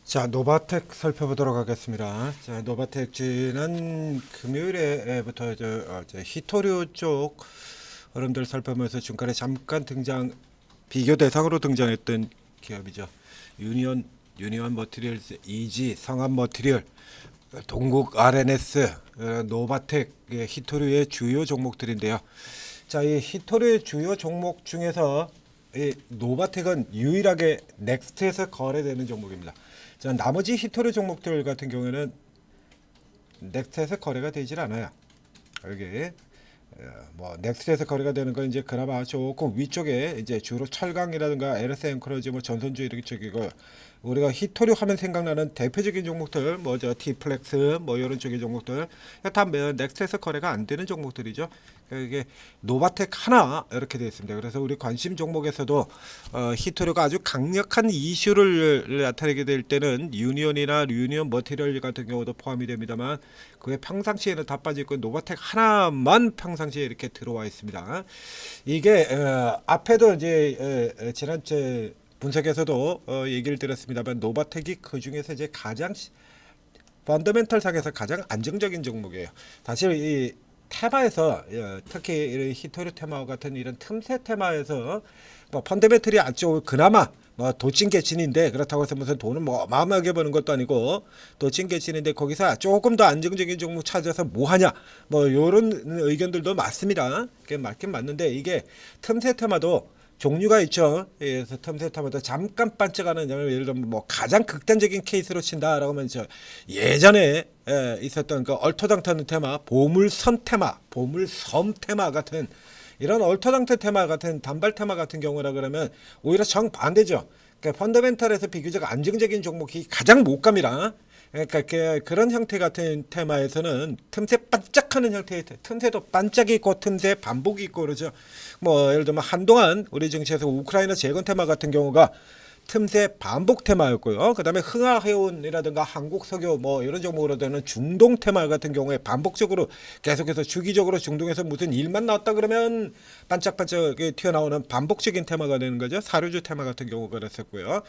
자, 노바텍 살펴보도록 하겠습니다. 자, 노바텍 지난 금요일에부터 히토류 쪽 흐름들 살펴보면서 중간에 잠깐 비교 대상으로 등장했던 기업이죠. 유니온 머티리얼스, 이지, 성한 머티리얼, 동국 RNS, 노바텍, 히토류의 주요 종목들인데요. 자, 이 히토류의 주요 종목 중에서 이 노바텍은 유일하게 넥스트에서 거래되는 종목입니다. 자, 나머지 히토류 종목들 같은 경우에는 넥스트에서 거래가 되질 않아요. 여기 뭐 넥스트에서 거래가 되는 건 이제 그나마 조금 위쪽에 이제 주로 철강이라든가 LS 앵커러지, 뭐 전선주 이렇게 쪽이고, 우리가 히토류 하면 생각나는 대표적인 종목들 뭐죠, T플렉스 뭐 이런 쪽의 종목들 다 넥스트에서 거래가 안 되는 종목들이죠. 이게 노바텍 하나 이렇게 되어 있습니다. 그래서 우리 관심 종목에서도 히토류가 아주 강력한 이슈를 나타내게 될 때는 유니온이나 유니온 머티리얼 같은 경우도 포함이 됩니다만, 그게 평상시에는 다 빠져 있고 노바텍 하나만 평상시에 이렇게 들어와 있습니다. 이게 앞에도 이제 지난주에 분석에서도 얘기를 드렸습니다만, 노바텍이 그 중에서 이제 가장 펀더멘털 상에서 가장 안정적인 종목이에요. 사실 이 테마에서 특히 이 히토류 테마 같은 이런 틈새 테마에서 뭐 펀더멘털이 안쪽 그나마 뭐 도찐개친인데, 그렇다고 해서 무슨 돈을 뭐 어마어마하게 버는 것도 아니고 도찐개친인데, 거기서 조금 더 안정적인 종목 찾아서 뭐 하냐, 뭐 요런 의견들도 맞습니다. 그게 맞긴 맞는데, 이게 틈새 테마도 종류가 있죠. 그래서 틈새 테마도 잠깐 반짝하는, 예를 들면 뭐 가장 극단적인 케이스로 친다라고 하면 예전에 있었던 그 얼토당토하는 테마, 보물섬 테마 같은 이런 얼토당토 테마 같은 단발 테마 같은 경우라 그러면 오히려 정반대죠. 그러니까 펀더멘털에서 비교적 안정적인 종목이 가장 못 갑니다. 그러니까 그런 형태 같은 테마에서는 틈새 반짝하는 형태의 틈새도 반짝이 있고 틈새 반복이 있고 그러죠. 뭐 예를 들면 한동안 우리 정치에서 우크라이나 재건 테마 같은 경우가 틈새 반복 테마였고요. 그 다음에 흥하해운이라든가 한국석유 뭐 이런 종목으로 되는 중동 테마 같은 경우에 반복적으로 계속해서 주기적으로 중동에서 무슨 일만 나왔다 그러면 반짝반짝 튀어나오는 반복적인 테마가 되는 거죠. 사료주 테마 같은 경우가 그랬었고요.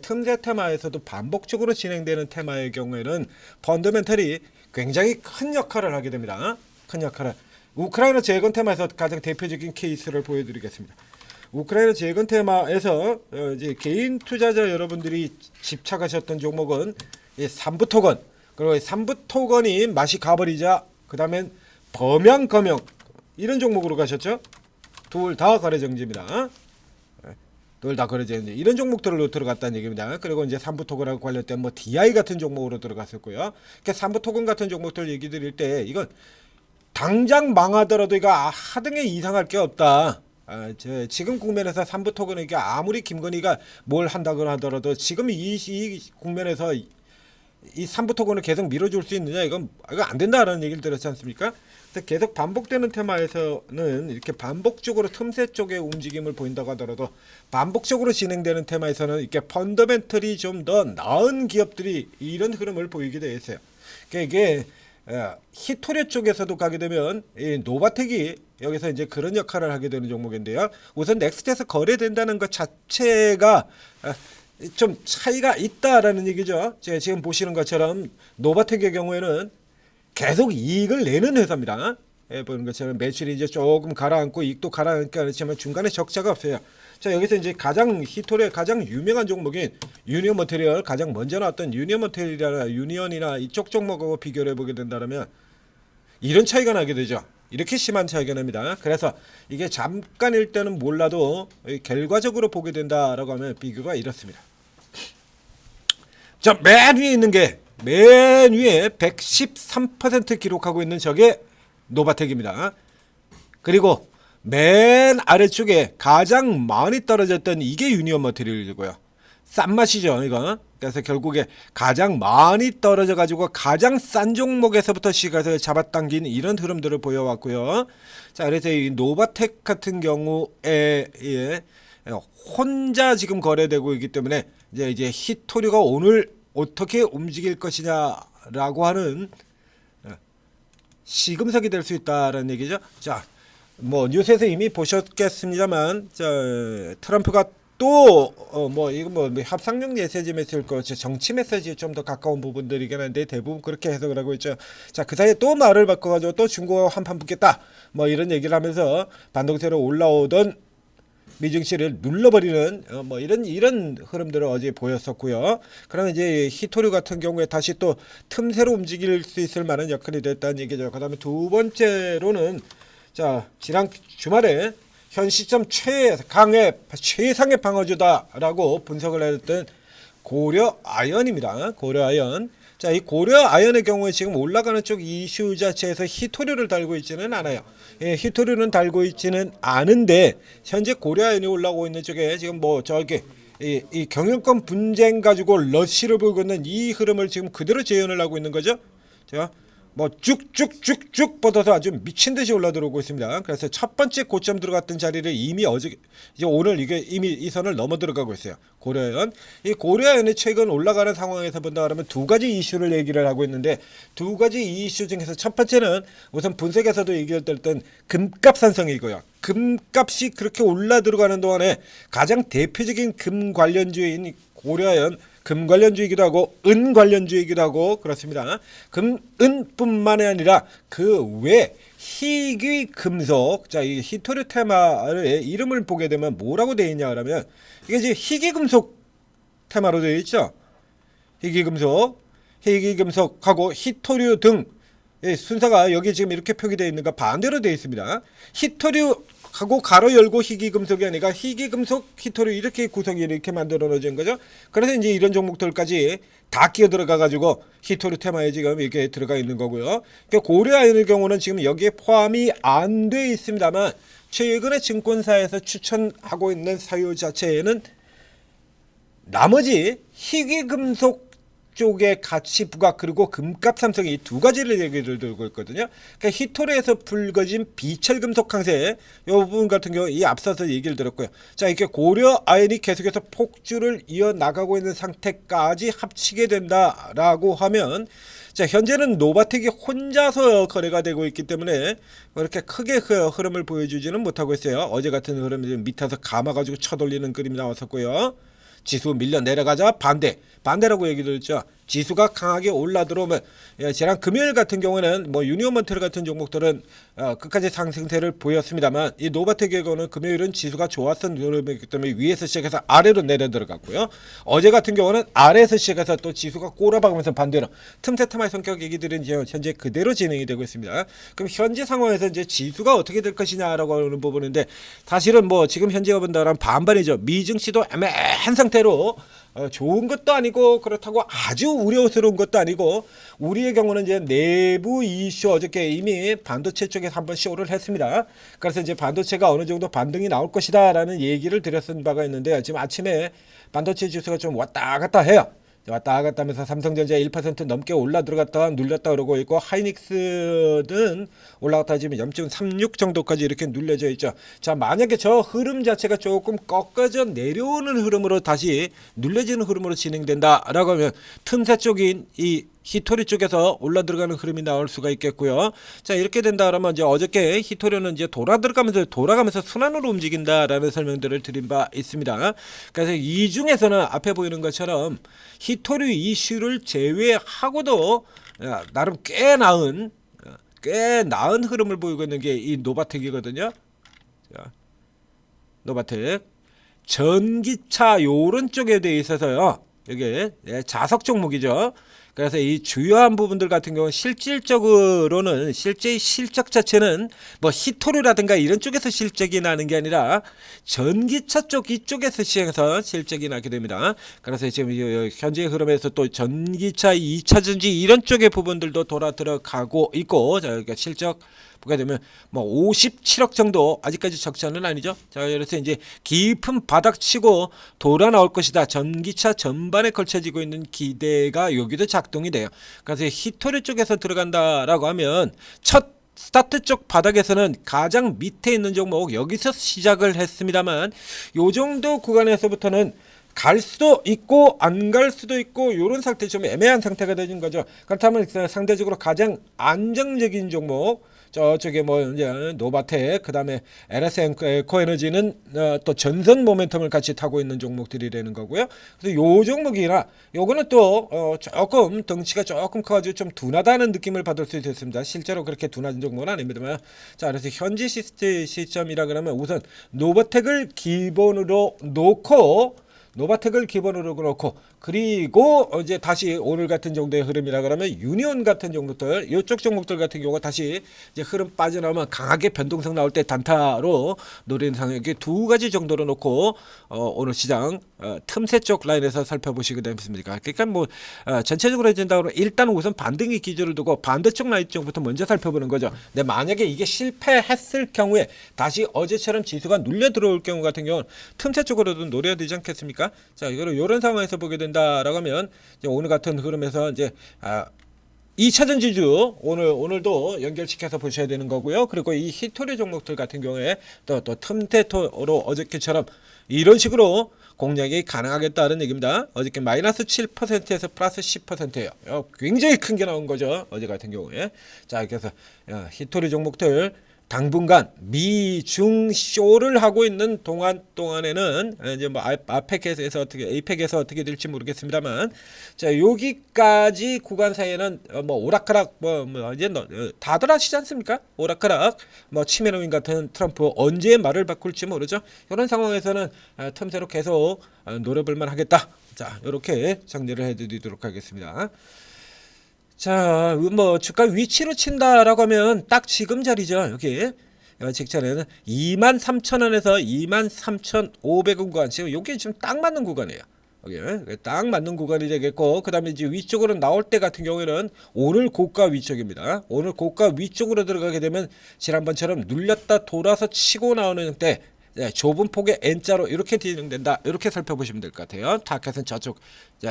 틈새 테마에서도 반복적으로 진행되는 테마의 경우에는 펀더멘털이 굉장히 큰 역할을 하게 됩니다. 큰 역할을. 우크라이나 재건 테마에서 가장 대표적인 케이스를 보여드리겠습니다. 우크라이나 재건 테마에서 이제 개인 투자자 여러분들이 집착하셨던 종목은 이 삼부토건, 그리고 삼부토건이 맛이 가버리자 그 다음엔 범양검영 이런 종목으로 가셨죠. 둘 다 거래 정지입니다. 둘 다 거래 정지, 이런 종목들로 들어갔다는 얘기입니다. 그리고 이제 삼부토건하고 관련된 뭐 DI 같은 종목으로 들어갔었고요. 그러니까 삼부토건 같은 종목들 얘기 드릴 때, 이건 당장 망하더라도 이거 하등에 이상할 게 없다. 지금 국면에서 삼부토건에게 아무리 김건희가 뭘 한다고 하더라도 지금 이 국면에서 이 삼부토건을 계속 밀어줄 수 있느냐, 이거 안 된다라는 얘기를 들었지 않습니까? 그래서 계속 반복되는 테마에서는 이렇게 반복적으로 틈새 쪽의 움직임을 보인다고 하더라도, 반복적으로 진행되는 테마에서는 이렇게 펀더멘털이 좀 더 나은 기업들이 이런 흐름을 보이게 되어 있어요. 그러니까 이게 히토류 쪽에서도 가게 되면 이 노바텍이 여기서 이제 그런 역할을 하게 되는 종목인데요. 우선 넥스트에서 거래된다는 것 자체가 좀 차이가 있다라는 얘기죠. 제가 지금 보시는 것처럼 노바텍의 경우에는 계속 이익을 내는 회사입니다. 보는 것처럼 매출이 이제 조금 가라앉고 이익도 가라앉게 하지만 중간에 적자가 없어요. 자, 여기서 이제 가장 히토리의 가장 유명한 종목인 유니온 머티리얼, 가장 먼저 나왔던 유니온 머티리얼이나 유니온이나 이쪽 종목하고 비교를 해보게 된다면 이런 차이가 나게 되죠. 이렇게 심한 차이가 납니다. 그래서 이게 잠깐일 때는 몰라도 결과적으로 보게 된다라고 하면 비교가 이렇습니다. 자, 맨 위에 있는 게, 맨 위에 113% 기록하고 있는 저게 노바텍입니다. 그리고 맨 아래쪽에 가장 많이 떨어졌던 이게 유니온 머티리얼이고요. 싼 맛이죠, 이거. 그래서 결국에 가장 많이 떨어져 가지고 가장 싼 종목에서부터 시가를 잡아당긴 이런 흐름들을 보여왔고요. 자, 그래서 이 노바텍 같은 경우에 혼자 지금 거래되고 있기 때문에 이제 히토류가 오늘 어떻게 움직일 것이냐라고 하는 시금석이 될 수 있다라는 얘기죠. 자, 뭐 뉴스에서 이미 보셨겠습니다만, 트럼프가 또 뭐 이거 뭐 협상용 메시지면 쓸 거, 정치 메시지에 좀 더 가까운 부분들이긴 한데 대부분 그렇게 해석을 하고 있죠. 자, 그 사이에 또 말을 바꿔가지고 또 중국하고 한판 붙겠다 뭐 이런 얘기를 하면서 반동세로 올라오던 미증시를 눌러버리는 뭐 이런 흐름들을 어제 보였었고요. 그러면 이제 히토류 같은 경우에 다시 또 틈새로 움직일 수 있을 만한 역할이 됐다는 얘기죠. 그다음에 두 번째로는 자, 지난 주말에 현 시점 최상의 방어주다라고 분석을 했던 고려 아연입니다. 고려 아연. 자, 이 고려 아연의 경우에 지금 올라가는 쪽 이슈 자체에서 히토류를 달고 있지는 않아요. 예, 히토류는 달고 있지는 않은데 현재 고려 아연이 올라오고 있는 쪽에 지금 뭐 저기 이 경영권 분쟁 가지고 러시를 보고 있는 이 흐름을 지금 그대로 재현을 하고 있는 거죠. 자, 뭐 쭉쭉쭉쭉 뻗어서 아주 미친 듯이 올라 들어오고 있습니다. 그래서 첫 번째 고점 들어갔던 자리를 이미 어제 이제 오늘 이게 이미 이 선을 넘어 들어가고 있어요. 고려아연. 이 고려아연이 최근 올라가는 상황에서 본다 그러면 두 가지 이슈를 얘기를 하고 있는데 두 가지 이슈 중에서 첫 번째는 우선 분석에서도 얘기했던 금값 산성이고요. 금값이 그렇게 올라 들어가는 동안에 가장 대표적인 금 관련주인 고려아연, 금 관련주이기도 하고 은 관련주이기도 하고 그렇습니다. 금, 은뿐만이 아니라 그 외 희귀 금속, 자, 이 히토류 테마의 이름을 보게 되면 뭐라고 되어 있냐 그러면 이게 지금 희귀 금속 테마로 되어 있죠. 희귀 금속하고 히토류 등 순서가 여기 지금 이렇게 표기되어 있는가 반대로 되어 있습니다. 히토류하고 가로 열고 희귀금속이 아니라 희귀금속, 히토류 이렇게 구성이 이렇게 만들어 놓은 거죠. 그래서 이제 이런 종목들까지 다 끼어 들어가 가지고 히토류 테마에 지금 이렇게 들어가 있는 거고요. 그러니까 고려아연의 경우는 지금 여기에 포함이 안 돼 있습니다만 최근에 증권사에서 추천하고 있는 사유 자체에는 나머지 희귀금속 쪽의 가치 부각 그리고 금값 삼성이 이 두 가지를 얘기를 들고 있거든요. 그러니까 히토류에서 불거진 비철금속 강세 이 부분 같은 경우 이 앞서서 얘기를 들었고요. 자, 이렇게 고려 아연이 계속해서 폭주를 이어 나가고 있는 상태까지 합치게 된다라고 하면 자, 현재는 노바텍이 혼자서 거래가 되고 있기 때문에 그렇게 크게 흐름을 보여주지는 못하고 있어요. 어제 같은 흐름이 밑에서 감아가지고 쳐돌리는 그림이 나왔었고요. 지수 밀려 내려가자 반대라고 얘기 들었죠. 지수가 강하게 올라 들어오면 지난 금요일 같은 경우에는 뭐 유니온먼틀 같은 종목들은 끝까지 상승세를 보였습니다만 이 노바텍의 경우는 금요일은 지수가 좋았던 흐름이기 때문에 위에서 시작해서 아래로 내려 들어갔고요. 어제 같은 경우는 아래에서 시작해서 또 지수가 꼬라박으면서 반대로 틈새 테마의 성격 얘기들은 이제 현재 그대로 진행이 되고 있습니다. 그럼 현재 상황에서 이제 지수가 어떻게 될 것이냐라고 하는 부분인데 사실은 뭐 지금 현재가 본다면 반반이죠. 미증시도 애매한 상태로 좋은 것도 아니고 그렇다고 아주 우려스러운 것도 아니고 우리의 경우는 이제 내부 이슈 어저께 이미 반도체 쪽에서 한번 쇼를 했습니다. 그래서 이제 반도체가 어느 정도 반등이 나올 것이다 라는 얘기를 드렸던 바가 있는데 지금 아침에 반도체 지수가 좀 왔다 갔다 해요. 왔다 갔다 하면서 삼성전자 1% 넘게 올라 들어갔다 눌렸다 그러고 있고 하이닉스는 올라갔다 지금 0.36 정도까지 이렇게 눌려져 있죠. 자, 만약에 저 흐름 자체가 조금 꺾어져 내려오는 흐름으로 다시 눌려지는 흐름으로 진행된다라고 하면 틈새 쪽인 이 히토리 쪽에서 올라 들어가는 흐름이 나올 수가 있겠고요. 자, 이렇게 된다 그러면 이제 어저께 히토리는 이제 돌아가면서 순환으로 움직인다라는 설명들을 드린 바 있습니다. 그래서 이 중에서는 앞에 보이는 것처럼 히토리 이슈를 제외하고도 나름 꽤 나은 흐름을 보이고 있는 게 이 노바텍이거든요. 자, 노바텍 전기차 요런 쪽에 대해 있어서요. 이게 자석 종목이죠. 그래서 이 주요한 부분들 같은 경우는 실질적으로는 실제 실적 자체는 뭐 히토류라든가 이런 쪽에서 실적이 나는 게 아니라 전기차 쪽 이쪽에서 시행해서 실적이 나게 됩니다. 그래서 지금 현재 흐름에서 또 전기차 2차 전지 이런 쪽의 부분들도 돌아 들어가고 있고 자, 그러니까 실적 보게 되면 뭐 57억 정도 아직까지 적자는 아니죠. 자, 그래서 이제 깊은 바닥 치고 돌아 나올 것이다. 전기차 전반에 걸쳐지고 있는 기대가 여기도 작동이 돼요. 그래서 히토리 쪽에서 들어간다라고 하면 첫 스타트 쪽 바닥에서는 가장 밑에 있는 종목 여기서 시작을 했습니다만 요 정도 구간에서부터는 갈 수도 있고 안 갈 수도 있고 이런 상태 좀 애매한 상태가 되는 거죠. 그렇다면 상대적으로 가장 안정적인 종목 저쪽에 뭐 이제 노바텍, 그다음에 LS 에코에너지는 또 전선 모멘텀을 같이 타고 있는 종목들이라는 거고요. 그래서 요 종목이나 요거는 또 조금 덩치가 조금 커가지고 좀 둔하다는 느낌을 받을 수 있습니다. 실제로 그렇게 둔한 종목은 아닙니다만, 자, 그래서 현지 시점이라 그러면 우선 노바텍을 기본으로 놓고 그리고 이제 다시 오늘 같은 정도의 흐름이라 그러면 유니온 같은 종목들, 이쪽 종목들 같은 경우가 다시 이제 흐름 빠져나오면 강하게 변동성 나올 때 단타로 노리는 상황이 두 가지 정도로 놓고 오늘 시장 틈새 쪽 라인에서 살펴보시게 되겠습니까? 그러니까 뭐 전체적으로 해진다고 일단 우선 반등이 기준을 두고 반대쪽 라인 쪽부터 먼저 살펴보는 거죠. 근데 만약에 이게 실패했을 경우에 다시 어제처럼 지수가 눌려 들어올 경우 같은 경우는 틈새 쪽으로도 노려야 되지 않겠습니까? 자, 이런 상황에서 보게 된다라고 하면 이제 오늘 같은 흐름에서 이제 2차전 지주 오늘도 연결시켜서 보셔야 되는 거고요. 그리고 이 히토리 종목들 같은 경우에 또 틈새토로 어저께처럼 이런 식으로 공략이 가능하겠다는 얘기입니다. 어저께 마이너스 7%에서 플러스 10%예요. 굉장히 큰 게 나온 거죠. 어제 같은 경우에. 자, 그래서 히토리 종목들 당분간 미중 쇼를 하고 있는 동안에는 이제 뭐 아펙에서 어떻게 될지 모르겠습니다만, 자, 여기까지 구간 사이에는 뭐 오락가락 이제 다들 아시지 않습니까? 오락가락 치매노인 같은 트럼프 언제 말을 바꿀지 모르죠. 이런 상황에서는 틈새로 계속 노려볼만 하겠다. 자, 이렇게 정리를 해드리도록 하겠습니다. 자, 뭐 주가 위치로 친다라고 하면 딱 지금 자리죠. 여기 직전에는 23,000원에서 23,500원 구간, 지금 여기 지금 딱 맞는 구간이에요. 여기 딱 맞는 구간이 되겠고, 그 다음에 이제 위쪽으로 나올 때 같은 경우에는 오늘 고가 위쪽입니다. 오늘 고가 위쪽으로 들어가게 되면 지난번처럼 눌렸다 돌아서 치고 나오는 형태, 좁은 폭의 N자로 이렇게 진행된다. 이렇게 살펴보시면 될 것 같아요. 타켓은 저쪽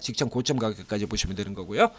직전 고점 가격까지 보시면 되는 거고요.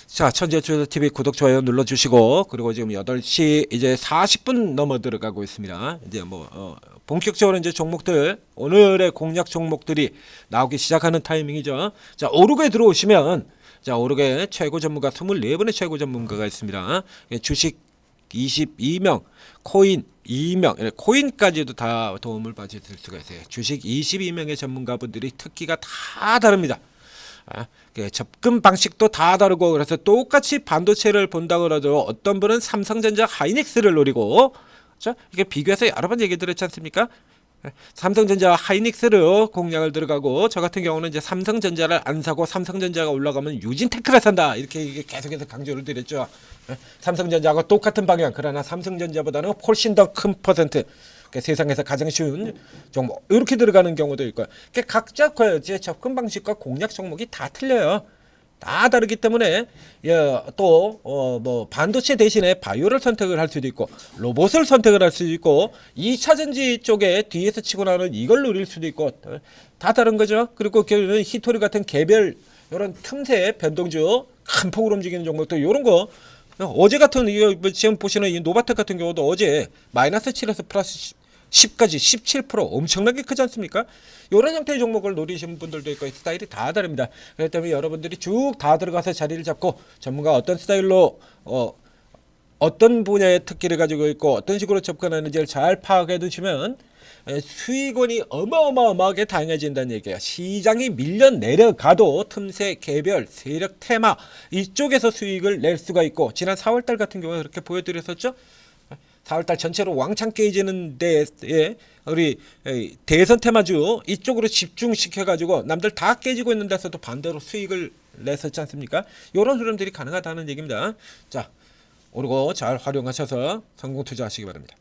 자, 천재투자TV 구독, 좋아요 눌러주시고, 그리고 지금 8시 이제 40분 넘어 들어가고 있습니다. 이제 본격적으로 이제 종목들, 오늘의 공략 종목들이 나오기 시작하는 타이밍이죠. 자, 오르게 들어오시면, 자, 오르게 최고 전문가 24분의 최고 전문가가 있습니다. 주식 22명, 코인 2명, 코인까지도 다 도움을 받으실 수가 있어요. 주식 22명의 전문가분들이 특기가 다 다릅니다. 접근 방식도 다 다르고, 그래서 똑같이 반도체를 본다고 하더라도 어떤 분은 삼성전자 하이닉스를 노리고, 그렇죠? 이게 비교해서 여러 번 얘기 드렸지 않습니까? 삼성전자 하이닉스를 공략을 들어가고, 저 같은 경우는 이제 삼성전자를 안 사고 삼성전자가 올라가면 유진테크를 산다, 이렇게 계속해서 강조를 드렸죠. 삼성전자하고 똑같은 방향, 그러나 삼성전자보다는 훨씬 더 큰 퍼센트, 세상에서 가장 쉬운 종목 이렇게 들어가는 경우도 있고요. 각자 제 접근 방식과 공략 종목이 다 틀려요. 다 다르기 때문에 또 반도체 대신에 바이오를 선택을 할 수도 있고, 로봇을 선택을 할 수도 있고, 2차전지 쪽에 뒤에서 치고 나오는 이걸 노릴 수도 있고, 다 다른 거죠. 그리고 결국은 히토리 같은 개별 이런 틈새 변동주 큰 폭으로 움직이는 종목도 이런 거, 어제 같은 지금 보시는 이 노바텍 같은 경우도 어제 마이너스 7에서 플러스 10까지 17% 엄청나게 크지 않습니까? 이런 형태의 종목을 노리시는 분들도 있고, 스타일이 다 다릅니다. 그렇기 때문에 여러분들이 쭉 다 들어가서 자리를 잡고, 전문가 어떤 스타일로 어떤 분야의 특기를 가지고 있고 어떤 식으로 접근하는지를 잘 파악해 두시면 수익원이 어마어마하게 다양해진다는 얘기예요. 시장이 밀려 내려가도 틈새, 개별, 세력, 테마 이쪽에서 수익을 낼 수가 있고, 지난 4월달 같은 경우에 그렇게 보여드렸었죠. 4월달 전체로 왕창 깨지는 데에 우리 대선 테마주 이쪽으로 집중시켜가지고 남들 다 깨지고 있는 데서도 반대로 수익을 냈었지 않습니까? 이런 흐름들이 가능하다는 얘기입니다. 자, 오르고 잘 활용하셔서 성공 투자하시기 바랍니다.